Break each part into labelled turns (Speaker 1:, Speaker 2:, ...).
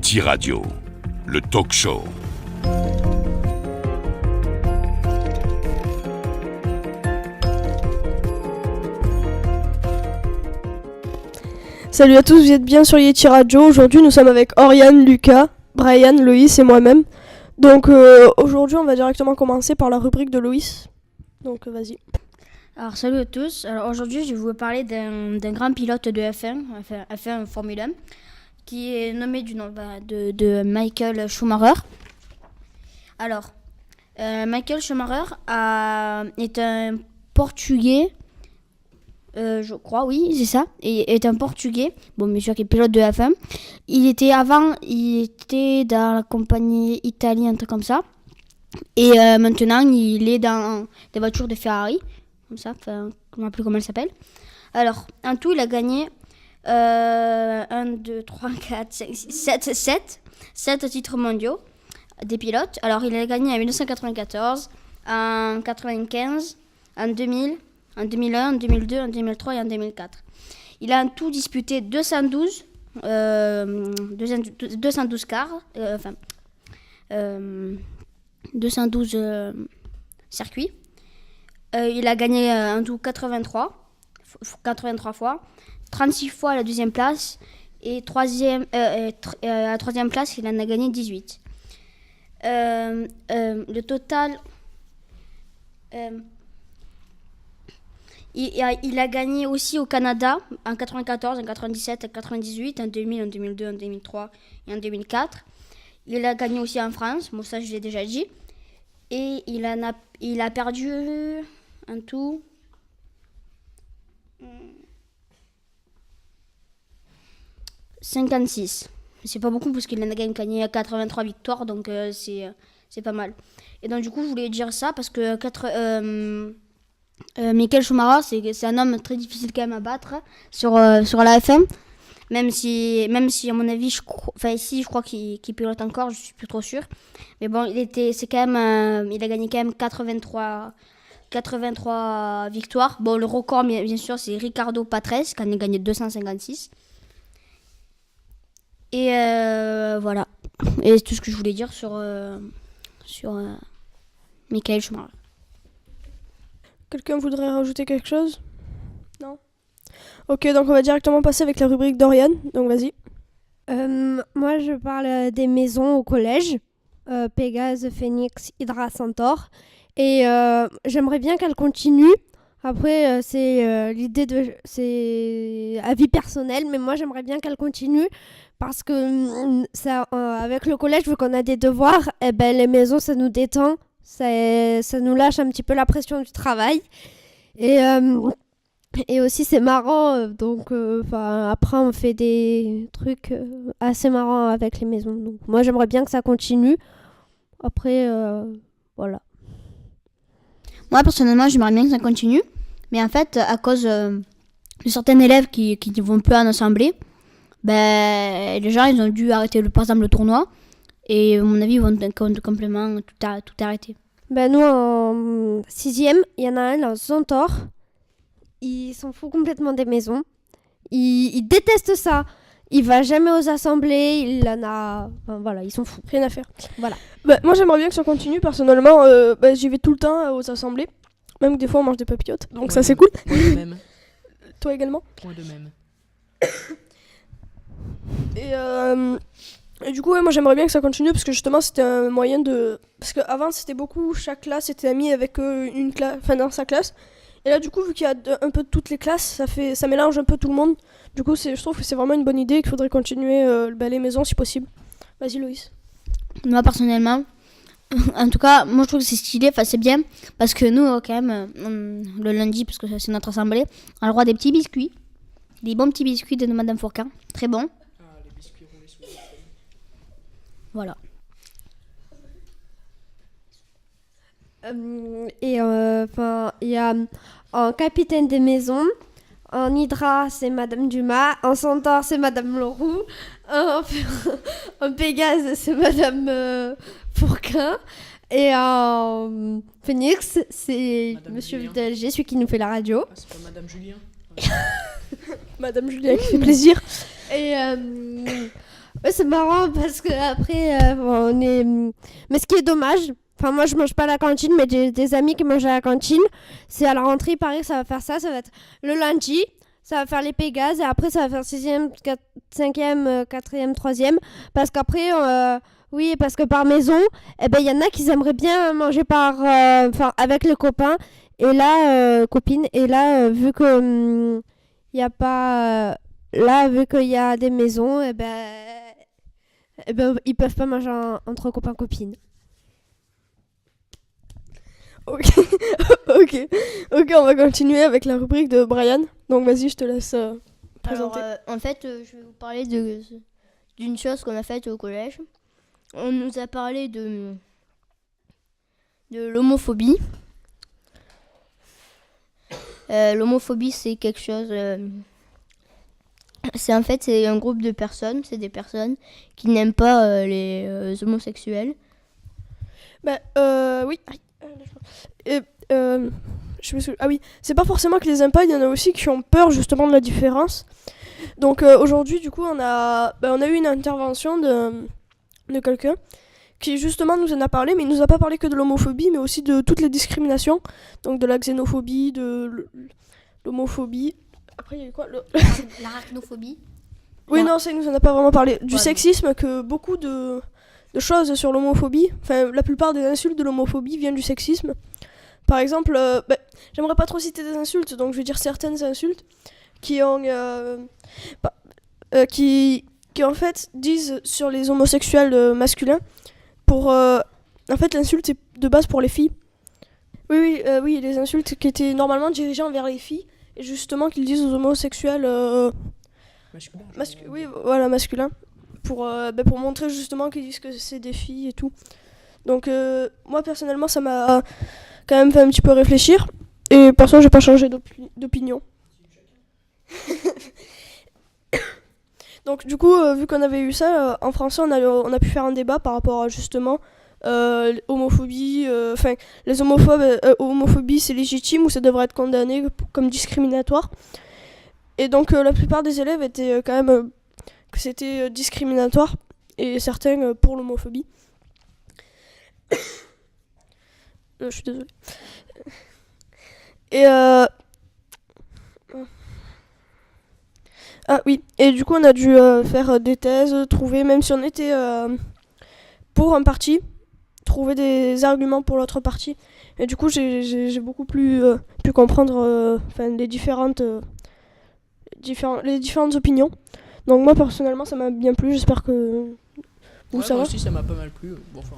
Speaker 1: Yeti Radio, le talk show.
Speaker 2: Salut à tous, vous êtes bien sur Yeti Radio. Aujourd'hui, nous sommes avec Oriane, Lucas, Brian, Loïs et moi-même. Donc aujourd'hui, on va directement commencer par la rubrique de Loïs. Donc vas-y.
Speaker 3: Alors salut à tous, alors aujourd'hui je vais vous parler d'un grand pilote de F1, enfin F1 Formule 1, qui est nommé du nom de Michael Schumacher. Alors, Michael Schumacher est un Portugais, je crois, oui c'est ça, et est un Portugais, bon bien sûr qui est pilote de F1. Il était dans la compagnie italienne, un truc comme ça, et maintenant il est dans des voitures de Ferrari. Comme ça, je ne me rappelle plus comment elle s'appelle. Alors, en tout, il a gagné 1, 2, 3, 4, 5, 6, 7 titres mondiaux des pilotes. Alors, il a gagné en 1994, en 95, en 2000, en 2001, en 2002, en 2003 et en 2004. Il a en tout disputé 212 circuits. Il a gagné en tout 83 fois, 36 fois à la deuxième place, et à la troisième place, il en a gagné 18. Le total, il a gagné aussi au Canada en 94, en 97, en 98, en 2000, en 2002, en 2003 et en 2004. Il a gagné aussi en France, bon ça je l'ai déjà dit. Et il a perdu en tout 56. C'est pas beaucoup parce qu'il en a gagné 83 victoires, donc c'est pas mal. Et donc du coup je voulais dire ça parce que Michael Schumacher c'est un homme très difficile quand même à battre sur la F1. Même si à mon avis, je crois qu'il pilote encore, je suis plus trop sûre. Mais bon, il a gagné quand même 83 victoires. Bon, le record, bien sûr, c'est Ricardo Patrese, qui en a gagné 256. Et voilà. Et c'est tout ce que je voulais dire sur Michael Schumacher.
Speaker 2: Quelqu'un voudrait rajouter quelque chose ? Non ? Ok, donc on va directement passer avec la rubrique d'Oriane, donc vas-y.
Speaker 4: Moi, je parle des maisons au collège, Pégase, Phoenix, Hydra, Centaure. Et j'aimerais bien qu'elle continue. Après, c'est avis personnel, mais moi, j'aimerais bien qu'elle continue. Parce que avec le collège, vu qu'on a des devoirs, les maisons, ça nous détend. Ça nous lâche un petit peu la pression du travail. Et aussi c'est marrant, donc après on fait des trucs assez marrants avec les maisons. Donc moi j'aimerais bien que ça continue. Après voilà.
Speaker 3: Moi personnellement j'aimerais bien que ça continue, mais en fait à cause de certains élèves qui ne vont plus en assemblée, les gens ils ont dû arrêter par exemple le tournoi, et à mon avis ils vont complètement tout arrêter.
Speaker 4: Nous en 6e, il y en a un dans Centaure. Il s'en fout complètement des maisons. Il déteste ça. Il va jamais aux assemblées. Il s'en fout.
Speaker 2: Rien à faire.
Speaker 4: Voilà.
Speaker 2: Moi j'aimerais bien que ça continue. Personnellement, j'y vais tout le temps aux assemblées. Même que des fois on mange des papillotes. Donc ça c'est cool.
Speaker 5: Moi de même.
Speaker 2: Toi également ?
Speaker 5: Moi de même.
Speaker 2: Et du coup moi j'aimerais bien que ça continue parce que justement c'était un moyen de... Parce qu'avant c'était beaucoup, chaque classe était amie avec une classe, enfin dans sa classe. Et là du coup vu qu'il y a un peu de toutes les classes, ça mélange un peu tout le monde. Du coup je trouve que c'est vraiment une bonne idée et qu'il faudrait continuer les maisons si possible. Vas-y Loïs.
Speaker 3: Moi personnellement, en tout cas moi je trouve que c'est stylé, c'est bien. Parce que nous quand même, le lundi, parce que c'est notre assemblée, on a le droit des petits biscuits. Des bons petits biscuits de Madame Fourquin, très bons.
Speaker 5: Les biscuits roulés sous les feuilles.
Speaker 3: Voilà.
Speaker 4: Il y a en capitaine des maisons, en Hydra c'est Madame Dumas, en Centaure c'est Madame Leroux, en Pégase c'est Madame Fourquin, et en Phoenix c'est
Speaker 5: Madame
Speaker 4: Monsieur
Speaker 5: Julien.
Speaker 4: Vidalger, celui qui nous fait la radio.
Speaker 5: Ah, c'est pas Madame Julien.
Speaker 2: Madame Julia qui fait plaisir.
Speaker 4: Et Ouais, c'est marrant parce que après, on est. Mais ce qui est dommage, enfin, moi je mange pas à la cantine, mais j'ai des amis qui mangent à la cantine. C'est à la rentrée, il paraît que ça va faire ça. Ça va être le lundi, ça va faire les Pégases, et après, ça va faire 6e, 5e, 4e, 3e. Parce qu'après, oui, parce que par maison, eh ben, il y en a qui aimeraient bien manger avec les copains, et là, copines. Et là, vu que il y a pas. Là, vu qu'il y a des maisons, ils peuvent pas manger entre copains copines.
Speaker 2: Ok, ok, on va continuer avec la rubrique de Brian. Donc vas-y, je te laisse présenter.
Speaker 3: Alors, en fait, je vais vous parler d'une chose qu'on a faite au collège. On nous a parlé de l'homophobie. L'homophobie, c'est quelque chose... c'est un groupe de personnes, c'est des personnes qui n'aiment pas les homosexuels.
Speaker 2: Oui. Et, je me souviens. Ah oui, c'est pas forcément que les aiment pas, il y en a aussi qui ont peur justement de la différence. Donc aujourd'hui, du coup, on a eu une intervention de quelqu'un qui justement nous en a parlé, mais il nous a pas parlé que de l'homophobie, mais aussi de toutes les discriminations, donc de la xénophobie, de l'homophobie. Après, il y a eu quoi
Speaker 3: L'arachnophobie.
Speaker 2: Oui, non, ça, il nous en a pas vraiment parlé. Du
Speaker 3: Ouais.
Speaker 2: sexisme, que beaucoup de choses sur l'homophobie, enfin, la plupart des insultes de l'homophobie viennent du sexisme. Par exemple, j'aimerais pas trop citer des insultes, donc je vais dire certaines insultes qui ont... qui en fait disent sur les homosexuels masculins pour... en fait, l'insulte est de base pour les filles. Oui, les insultes qui étaient normalement dirigées envers les filles, et justement qu'ils disent aux homosexuels...
Speaker 5: Masculin.
Speaker 2: oui, voilà, masculin. Pour montrer justement qu'ils disent que c'est des filles et tout. Donc moi personnellement ça m'a quand même fait un petit peu réfléchir. Et perso j'ai pas changé d'opinion. Donc du coup vu qu'on avait eu ça en français on a pu faire un débat par rapport à justement homophobie, les homophobes, homophobie c'est légitime ou ça devrait être condamné comme discriminatoire. Et donc la plupart des élèves étaient quand même que c'était discriminatoire et certains pour l'homophobie. Je suis désolée. Et ah oui, et du coup on a dû faire des thèses, trouver, même si on était pour un parti, trouver des arguments pour l'autre parti. Et du coup j'ai beaucoup plus pu comprendre les différentes opinions. Donc moi personnellement ça m'a bien plu, j'espère que vous ça
Speaker 5: Moi
Speaker 2: va.
Speaker 5: aussi ça m'a pas mal plu. Bon, enfin,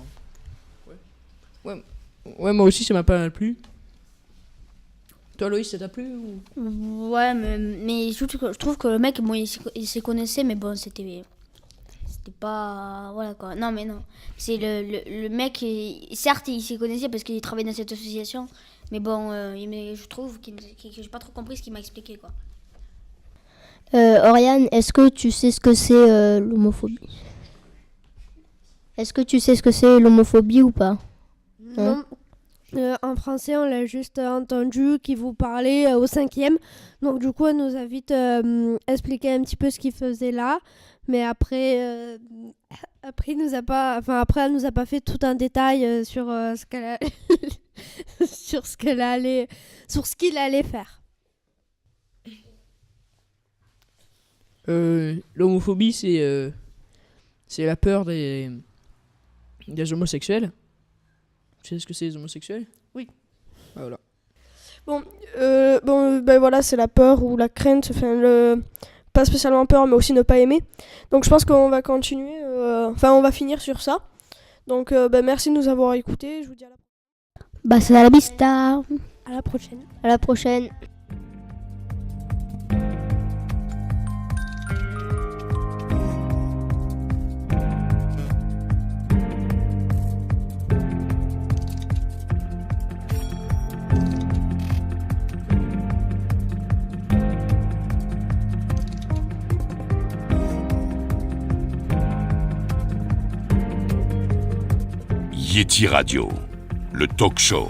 Speaker 5: ouais, moi aussi ça m'a pas mal plu. Toi Loïs, ça t'a plu ou...
Speaker 3: Ouais, mais je trouve que le mec, bon, il se connaissait, mais bon, c'était pas... Voilà, quoi. Non, mais non. C'est le mec, certes, il se connaissait parce qu'il travaillait dans cette association, mais bon, je trouve que j'ai pas trop compris ce qu'il m'a expliqué, quoi. Oriane, est-ce que tu sais ce que c'est l'homophobie? Est-ce que tu sais ce que c'est l'homophobie ou pas?
Speaker 4: Non. En français, on l'a juste entendu qui vous parlait au 5e. Donc du coup, elle nous a vite expliqué un petit peu ce qu'il faisait là. Mais après, elle nous a pas fait tout un détail sur ce qu'elle a sur ce qu'il allait faire.
Speaker 5: L'homophobie, c'est la peur des homosexuels. Tu sais ce que c'est les homosexuels?
Speaker 2: Oui.
Speaker 5: Ah, voilà.
Speaker 2: Voilà, c'est la peur ou la crainte, pas spécialement peur, mais aussi ne pas aimer. Donc je pense qu'on va continuer, on va finir sur ça. Donc merci de nous avoir écoutés, je vous dis à la prochaine.
Speaker 3: C'est à la vista.
Speaker 4: À la prochaine.
Speaker 3: À la prochaine.
Speaker 1: Yeti Radio, le talk show.